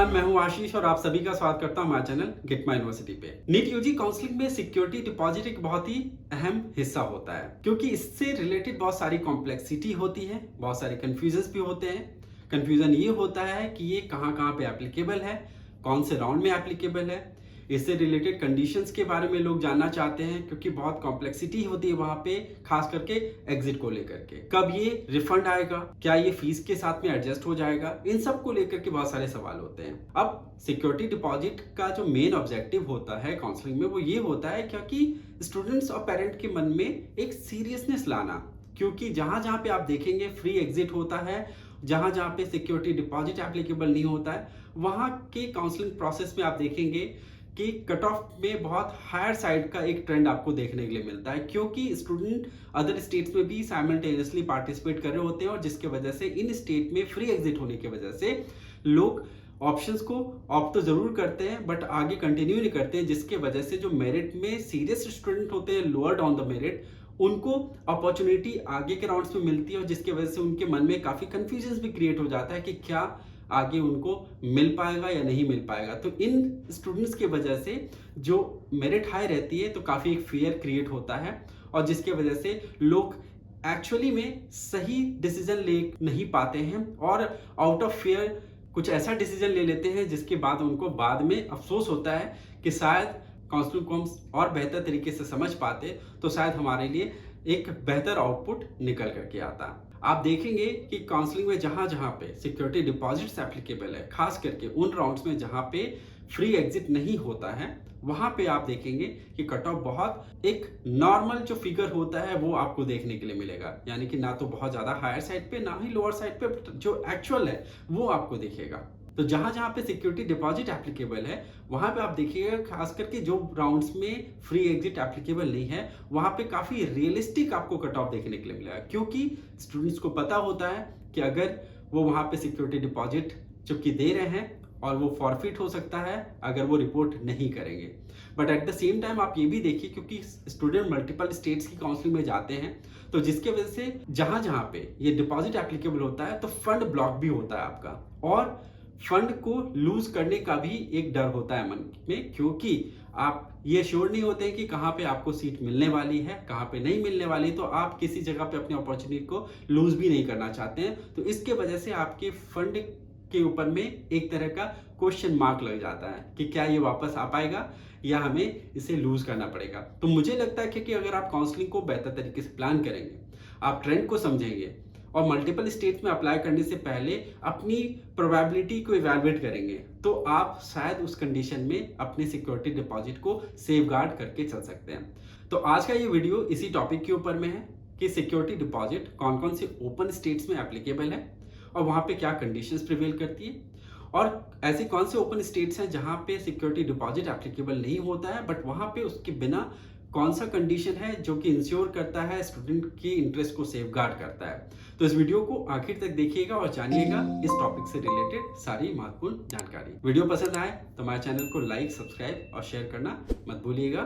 Everyone, मैं हूं आशीष और आप सभी का स्वागत करता हूं हमारे चैनल गेट माई यूनिवर्सिटी पे। नीट यूजी काउंसलिंग में सिक्योरिटी डिपॉजिट एक बहुत ही अहम हिस्सा होता है, क्योंकि इससे रिलेटेड बहुत सारी कॉम्प्लेक्सिटी होती है, बहुत सारे कंफ्यूजन भी होते हैं। कंफ्यूजन ये होता है कि ये कहाँ कहाँ पे एप्लीकेबल है, कौन से राउंड में एप्लीकेबल है। इससे रिलेटेड कंडीशंस के बारे में लोग जानना चाहते हैं, क्योंकि बहुत कॉम्प्लेक्सिटी होती है वहां पे, खास करके एग्जिट को लेकर के। कब ये रिफंड आएगा, क्या ये फीस के साथ में एडजस्ट हो जाएगा, इन सब को लेकर के बहुत सारे सवाल होते हैं। अब सिक्योरिटी डिपॉजिट का जो मेन ऑब्जेक्टिव होता है काउंसलिंग में, वो ये होता है क्योंकि स्टूडेंट्स और पेरेंट के मन में एक सीरियसनेस लाना। क्योंकि जहां जहां पे आप देखेंगे फ्री एग्जिट होता है, जहां जहां पे सिक्योरिटी डिपॉजिट एप्लीकेबल नहीं होता है, वहां के काउंसलिंग प्रोसेस में आप देखेंगे कि कट ऑफ में बहुत हायर साइड का एक ट्रेंड आपको देखने के लिए मिलता है, क्योंकि स्टूडेंट अदर स्टेट्स में भी साइमल्टेनियसली पार्टिसिपेट कर रहे होते हैं और जिसके वजह से इन स्टेट में फ्री एग्जिट होने की वजह से लोग ऑप्शंस को ऑप्ट तो जरूर करते हैं बट आगे कंटिन्यू नहीं करते हैं, जिसके वजह से जो मेरिट में सीरियस स्टूडेंट होते हैं लोअर डाउन द मेरिट, उनको अपॉर्चुनिटी आगे के राउंड्स में मिलती है और जिसके वजह से उनके मन में काफी कंफ्यूजन भी क्रिएट हो जाता है कि क्या आगे उनको मिल पाएगा या नहीं मिल पाएगा। तो इन स्टूडेंट्स के वजह से जो मेरिट हाई रहती है तो काफी एक फियर क्रिएट होता है और जिसके वजह से लोग एक्चुअली में सही डिसीजन ले नहीं पाते हैं और आउट ऑफ फियर कुछ ऐसा डिसीजन ले लेते हैं जिसके बाद उनको बाद में अफसोस होता है कि शायद काउंसलिंग को हम और बेहतर तरीके से समझ पाते तो शायद हमारे लिए एक बेहतर आउटपुट निकल करके आता। आप देखेंगे कि काउंसलिंग में जहां जहां पे सिक्योरिटी डिपॉजिट्स एप्लीकेबल है, खास करके उन राउंड्स में जहां पे फ्री एग्जिट नहीं होता है, वहां पे आप देखेंगे कि कट ऑफ बहुत एक नॉर्मल जो फिगर होता है वो आपको देखने के लिए मिलेगा। यानी कि ना तो बहुत ज्यादा हायर साइड पे, ना ही लोअर साइड पे, जो एक्चुअल है वो आपको दिखेगा। तो जहां जहां पे सिक्योरिटी डिपॉजिट एप्लीकेबल है वहां पे आप देखिएगा, खास करके जो राउंड्स में फ्री एग्जिट एप्लीकेबल नहीं है वहां पे काफी रियलिस्टिक आपको कट ऑफ देखने के लिए मिलेगा, क्योंकि स्टूडेंट्स को पता होता है कि अगर वो वहां पे सिक्योरिटी डिपॉजिट चूंकि दे रहे हैं और वो फॉरफिट हो सकता है अगर वो रिपोर्ट नहीं करेंगे। But at the same time आप ये भी देखिए, क्योंकि स्टूडेंट मल्टीपल स्टेट्स की काउंसलिंग में जाते हैं तो जिसके वजह से जहां जहां पे ये डिपॉजिट एप्लीकेबल होता है तो फंड ब्लॉक भी होता है आपका, और फंड को लूज करने का भी एक डर होता है मन में, क्योंकि आप ये श्योर नहीं होते हैं कि कहाँ पे आपको सीट मिलने वाली है, कहाँ पे नहीं मिलने वाली, तो आप किसी जगह पे अपनी अपॉर्चुनिटी को लूज भी नहीं करना चाहते हैं। तो इसके वजह से आपके फंड के ऊपर में एक तरह का क्वेश्चन मार्क लग जाता है कि क्या ये वापस आ पाएगा या हमें इसे लूज करना पड़ेगा। तो मुझे लगता है कि अगर आप काउंसलिंग को बेहतर तरीके से प्लान करेंगे, आप ट्रेंड को समझेंगे और मल्टीपल स्टेट्स में अप्लाई करने से पहले अपनी प्रोबेबिलिटी को इवैल्यूएट करेंगे, तो आप शायद उस कंडीशन में अपने सिक्योरिटी डिपॉजिट को सेफगार्ड करके चल सकते हैं। तो आज का ये वीडियो इसी टॉपिक के ऊपर में है कि सिक्योरिटी डिपॉजिट कौन कौन से ओपन स्टेट्स में एप्लीकेबल है और वहां पे क्या कंडीशंस प्रिवेल करती है, और ऐसे कौन से ओपन स्टेट्स हैं जहां पे सिक्योरिटी डिपॉजिट एप्लीकेबल नहीं होता है बट वहां पे उसके बिना कौन सा कंडीशन है जो कि इंश्योर करता है स्टूडेंट की इंटरेस्ट को सेफगार्ड करता है। तो इस वीडियो को आखिर तक देखिएगा और जानिएगा इस टॉपिक से रिलेटेड सारी महत्वपूर्ण जानकारी। वीडियो पसंद आए तो हमारे चैनल को लाइक, सब्सक्राइब और शेयर करना मत भूलिएगा।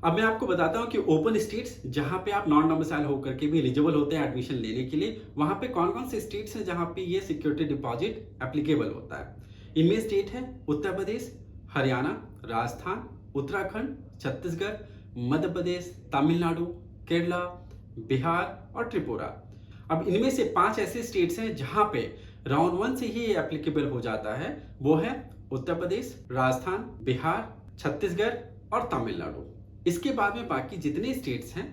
अब मैं आपको बताता हूं कि ओपन स्टेट्स जहां पे आप नॉन डोमिसाइल होकर के भी एलिजिबल होते हैं एडमिशन लेने के लिए, वहां पे कौन कौन से स्टेट्स हैं जहां पे ये सिक्योरिटी डिपॉजिट एप्लीकेबल होता है। इनमें स्टेट है उत्तर प्रदेश, हरियाणा, राजस्थान, उत्तराखंड, छत्तीसगढ़, मध्य प्रदेश, तमिलनाडु, केरला, बिहार और त्रिपुरा। अब इनमें से 5 ऐसे स्टेट्स हैं जहां पे राउंड 1 से ही एप्लीकेबल हो जाता है, वो है उत्तर प्रदेश, राजस्थान, बिहार, छत्तीसगढ़ और तमिलनाडु। इसके बाद में बाकी जितने स्टेट्स हैं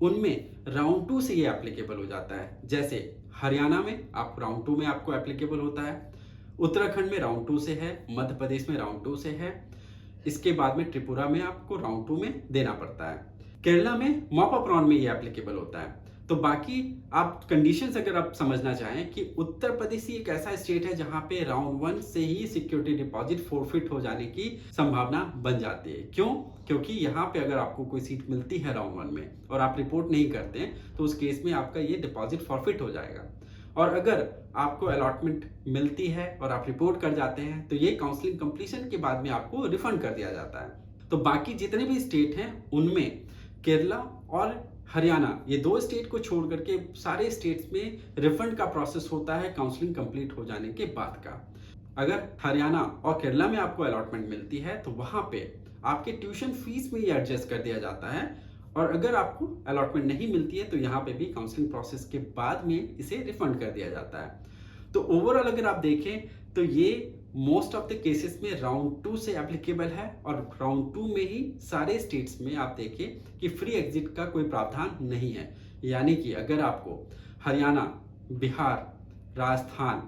उनमें राउंड 2 से ये एप्लीकेबल हो जाता है। जैसे हरियाणा में आप राउंड 2 में आपको एप्लीकेबल होता है, उत्तराखंड में राउंड 2 से है, मध्य प्रदेश में राउंड 2 से है, इसके बाद में त्रिपुरा में आपको राउंड 2 में देना पड़ता है, केरला में मॉप अप राउंड में ये एप्लीकेबल होता है। तो बाकी आप कंडीशंस अगर आप समझना चाहें कि उत्तर प्रदेश ही एक ऐसा स्टेट है जहां पे राउंड 1 से ही सिक्योरिटी डिपॉजिट फॉरफिट हो जाने की संभावना बन जाती है। क्यों? क्योंकि यहाँ पे अगर आपको कोई सीट मिलती है राउंड 1 में और आप रिपोर्ट नहीं करते हैं तो उस केस में आपका ये डिपॉजिट फॉरफिट हो जाएगा, और अगर आपको अलॉटमेंट मिलती है और आप रिपोर्ट कर जाते हैं तो ये काउंसलिंग कंप्लीशन के बाद में आपको रिफंड कर दिया जाता है। तो बाकी जितने भी स्टेट हैं उनमें केरला और हरियाणा, ये 2 स्टेट को छोड़ करके सारे स्टेट्स में रिफंड का प्रोसेस होता है काउंसलिंग कंप्लीट हो जाने के बाद का। अगर हरियाणा और केरला में आपको अलॉटमेंट मिलती है तो वहाँ पे आपके ट्यूशन फीस में ये एडजस्ट कर दिया जाता है, और अगर आपको अलॉटमेंट नहीं मिलती है तो यहाँ पे भी काउंसलिंग प्रोसेस के बाद में इसे रिफंड कर दिया जाता है। तो ओवरऑल अगर आप देखें तो ये मोस्ट ऑफ द केसेस में राउंड 2 से एप्लीकेबल है, और राउंड 2 में ही सारे स्टेट्स में आप देखें कि फ्री एग्जिट का कोई प्रावधान नहीं है। यानी कि अगर आपको हरियाणा, बिहार, राजस्थान,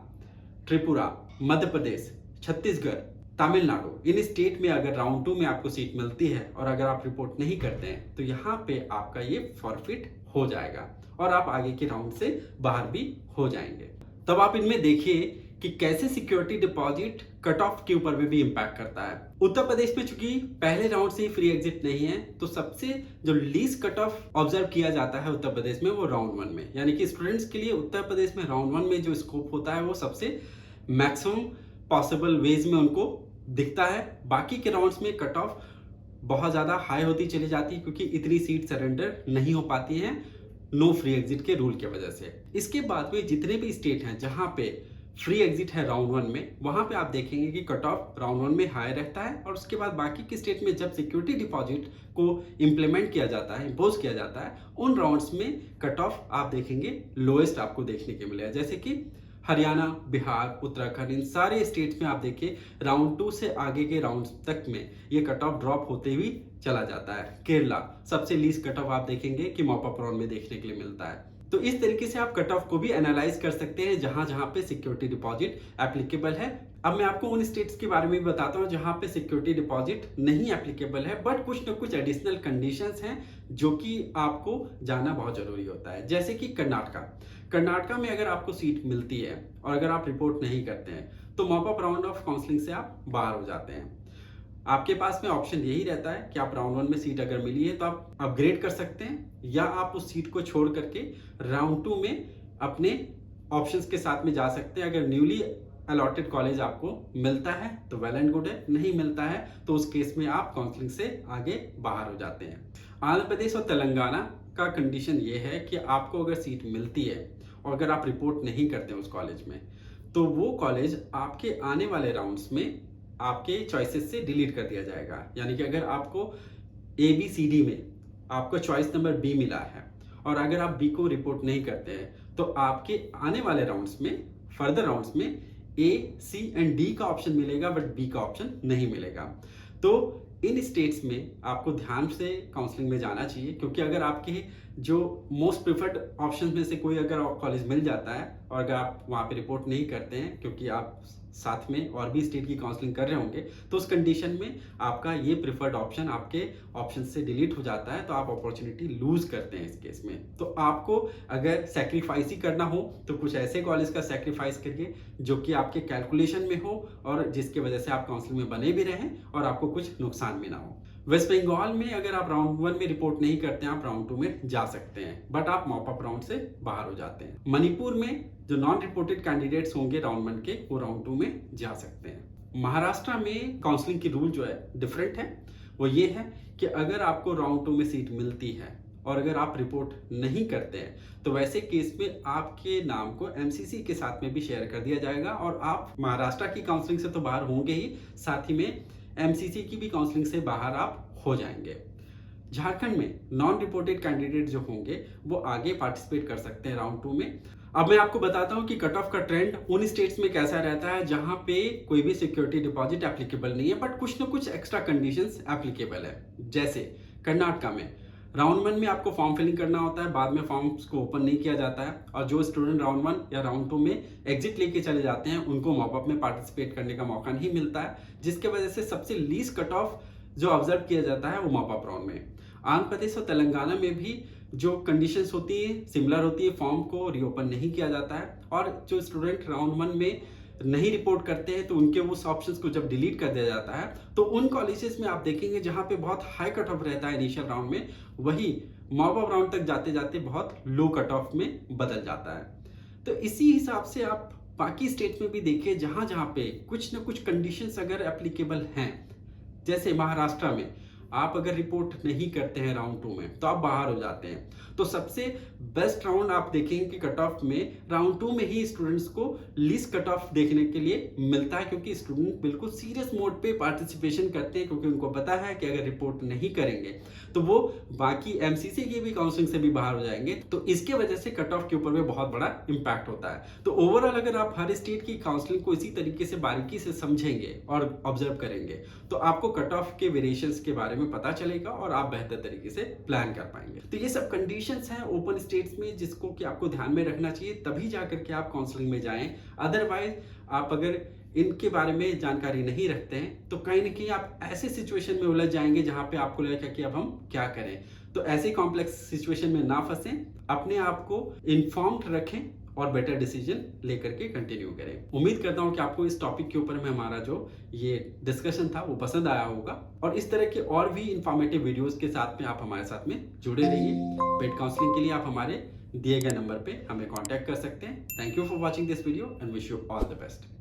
त्रिपुरा, मध्य प्रदेश, छत्तीसगढ़, तमिलनाडु, इन स्टेट में अगर राउंड 2 में आपको सीट मिलती है और अगर आप रिपोर्ट नहीं करते हैं तो यहाँ पे आपका ये फॉरफिट हो जाएगा और आप आगे के राउंड से बाहर भी हो जाएंगे। तब आप इनमें देखिए कि कैसे सिक्योरिटी डिपॉजिट कट ऑफ के ऊपर भी इम्पैक्ट करता है। उत्तर प्रदेश में चूंकि पहले राउंड से ही फ्री एग्जिट नहीं है, तो सबसे जो लीस्ट कट ऑफ ऑब्जर्व किया जाता है उत्तर प्रदेश में वो राउंड 1 में, यानी कि स्टूडेंट्स के लिए उत्तर प्रदेश में राउंड 1 में जो स्कोप होता है वो सबसे मैक्सिमम पॉसिबल वेज में उनको दिखता है। बाकी के राउंड्स में कट ऑफ बहुत ज़्यादा हाई होती चली जाती है क्योंकि इतनी सीट सरेंडर नहीं हो पाती हैं नो फ्री एग्जिट के रूल की वजह से। इसके बाद में जितने भी स्टेट हैं जहां पे फ्री एग्जिट है राउंड 1 में, वहां पे आप देखेंगे कि कट ऑफ राउंड 1 में हाई रहता है, और उसके बाद बाकी के स्टेट में जब सिक्योरिटी डिपॉजिट को इम्प्लीमेंट किया जाता है, इम्पोज किया जाता है, उन राउंड्स में कट ऑफ आप देखेंगे लोएस्ट आपको देखने के मिलेगा। जैसे कि हरियाणा, बिहार, उत्तराखंड, इन सारे स्टेट्स में आप देखिए राउंड 2 से आगे के राउंड्स तक में ये कट ऑफ ड्रॉप होते हुए चला जाता है। केरला सबसे लीस्ट कट ऑफ आप देखेंगे कि मोपापुरम में देखने के लिए मिलता है। तो इस तरीके से आप कट ऑफ को भी एनालाइज कर सकते हैं जहां जहां पे सिक्योरिटी डिपॉजिट एप्लीकेबल है। अब मैं आपको उन स्टेट्स के बारे में भी बताता हूं जहां पे सिक्योरिटी डिपॉजिट नहीं एप्लीकेबल है, बट कुछ न कुछ एडिशनल कंडीशंस हैं जो कि आपको जानना बहुत जरूरी होता है। जैसे कि कर्नाटका में अगर आपको सीट मिलती है और अगर आप रिपोर्ट नहीं करते हैं तो मॉपअप राउंड ऑफ काउंसलिंग से आप बाहर हो जाते हैं। आपके पास में ऑप्शन यही रहता है कि आप राउंड 1 में सीट अगर मिली है तो आप अपग्रेड कर सकते हैं, या आप उस सीट को छोड़ करके राउंड 2 में अपने ऑप्शंस के साथ में जा सकते हैं। अगर न्यूली अलॉटेड कॉलेज आपको मिलता है तो वेल एंड गुड है, नहीं मिलता है तो उस केस में आप काउंसलिंग से आगे बाहर हो जाते हैं। आंध्र प्रदेश और तेलंगाना का कंडीशन ये है कि आपको अगर सीट मिलती है और अगर आप रिपोर्ट नहीं करते उस कॉलेज में, तो वो कॉलेज आपके आने वाले राउंड्स में आपके चॉइसेस से डिलीट कर दिया जाएगा। यानी कि अगर आपको ABCD में आपको चॉइस नंबर B मिला है और अगर आप B को रिपोर्ट नहीं करते हैं तो आपके आने वाले राउंड्स में, फर्दर राउंड्स में A, C एंड D का ऑप्शन मिलेगा बट B का ऑप्शन नहीं मिलेगा। तो इन स्टेट्स में आपको ध्यान से काउंसलिंग में जाना चाहिए, क्योंकि अगर आपके जो मोस्ट प्रिफर्ड ऑप्शन में से कोई अगर कॉलेज मिल जाता है और अगर आप वहाँ पे रिपोर्ट नहीं करते हैं क्योंकि आप साथ में और भी स्टेट की काउंसलिंग कर रहे होंगे, तो उस कंडीशन में आपका ये प्रिफर्ड ऑप्शन आपके ऑप्शन से डिलीट हो जाता है, तो आप अपॉर्चुनिटी लूज करते हैं इस केस में। तो आपको अगर सेक्रीफाइस ही करना हो तो कुछ ऐसे कॉलेज का सेक्रीफाइस करिए जो कि आपके कैलकुलेशन में हो और जिसकी वजह से आप काउंसलिंग में बने भी रहें और आपको कुछ नुकसान भी ना हो। वेस्ट बंगाल में अगर आप राउंड 1 में रिपोर्ट नहीं करते हैं आप राउंड 2 में जा सकते हैं, बट आप मॉपअप राउंड से बाहर हो जाते हैं। मणिपुर में जो नॉन रिपोर्टेड कैंडिडेट्स होंगे राउंड 1 के, वो राउंड 2 में जा सकते हैं। महाराष्ट्र में काउंसलिंग की रूल जो है डिफरेंट है। वो ये है कि अगर आपको राउंड 2 में सीट मिलती है और अगर आप रिपोर्ट नहीं करते हैं तो वैसे केस में आपके नाम को MCC के साथ में भी शेयर कर दिया जाएगा और आप महाराष्ट्र की काउंसलिंग से तो बाहर होंगे ही, साथ ही में MCC की भी काउंसलिंग से बाहर आप हो जाएंगे। झारखंड में नॉन रिपोर्टेड कैंडिडेट जो होंगे वो आगे पार्टिसिपेट कर सकते हैं राउंड 2 में। अब मैं आपको बताता हूं कि कट ऑफ का ट्रेंड उन स्टेट्स में कैसा रहता है जहां पे कोई भी सिक्योरिटी डिपॉजिट एप्लीकेबल नहीं है, बट कुछ ना कुछ एक्स्ट्रा कंडीशंस एप्लीकेबल है। जैसे कर्नाटका में राउंड 1 में आपको फॉर्म फिलिंग करना होता है, बाद में फॉर्म्स को ओपन नहीं किया जाता है, और जो स्टूडेंट राउंड 1 या राउंड 2 में एग्जिट लेके चले जाते हैं उनको मॉपअप में पार्टिसिपेट करने का मौका नहीं मिलता है, जिसके वजह से सबसे लीस्ट कट ऑफ जो ऑब्जर्व किया जाता है वो मॉपअप राउंड में। आंध्र प्रदेश और तेलंगाना में भी जो कंडीशंस होती है सिमिलर होती है, फॉर्म को रीओपन नहीं किया जाता है, और जो स्टूडेंट राउंड 1 में नहीं रिपोर्ट करते हैं तो उनके उस ऑप्शंस को जब डिलीट कर दिया जाता है तो उन कॉलेजेस में आप देखेंगे जहां पे बहुत हाई कट ऑफ रहता है इनिशियल राउंड में, वही मॉपअप राउंड तक जाते जाते बहुत लो कट ऑफ में बदल जाता है। तो इसी हिसाब से आप बाकी स्टेट में भी देखिए जहां जहां पे कुछ ना कुछ कंडीशंस अगर एप्लीकेबल हैं। जैसे महाराष्ट्र में आप अगर रिपोर्ट नहीं करते हैं राउंड 2 में तो आप बाहर हो जाते हैं। तो सबसे बेस्ट राउंड आप देखेंगे कि कट ऑफ में राउंड 2 में ही स्टूडेंट्स को लीस्ट कट ऑफ देखने के लिए मिलता है, क्योंकि स्टूडेंट बिल्कुल सीरियस मोड पे पार्टिसिपेशन करते हैं, क्योंकि उनको पता है कि अगर रिपोर्ट नहीं करेंगे तो वो बाकी एमसीसी की भी काउंसलिंग से भी बाहर हो जाएंगे। तो इसके वजह से कट ऑफ के ऊपर में बहुत बड़ा इंपैक्ट होता है। तो ओवरऑल अगर आप हर स्टेट की काउंसलिंग को इसी तरीके से बारीकी से समझेंगे और ऑब्जर्व करेंगे तो आपको कट ऑफ के वेरिएशंस के बारे में पता चलेगा और आप बेहतर तरीके से प्लान कर पाएंगे। तो ये सब कंडीशंस हैं ओपन स्टेट्स में जिसको कि आपको ध्यान में रखना चाहिए, तभी जाकर के आप काउंसलिंग में जाएं। अदरवाइज आप अगर इनके बारे में जानकारी नहीं रखते हैं तो कहीं ना कहीं आप ऐसे सिचुएशन में उलझ जाएंगे जहां पे आपको लगेगा कि अब हम क्या करें। तो ऐसे कॉम्प्लेक्स सिचुएशन में ना फंसें, अपने आप को इन्फॉर्म्ड रखें और बेटर डिसीजन लेकर के कंटिन्यू करें। उम्मीद करता हूं कि आपको इस टॉपिक के ऊपर में हमारा जो ये डिस्कशन था वो पसंद आया होगा, और इस तरह के और भी इंफॉर्मेटिव वीडियोस के साथ में आप हमारे साथ में जुड़े रहिए। पेड काउंसलिंग के लिए आप हमारे दिए गए नंबर पे हमें कांटेक्ट कर सकते हैं। Thank you for watching this video and wish you all the best.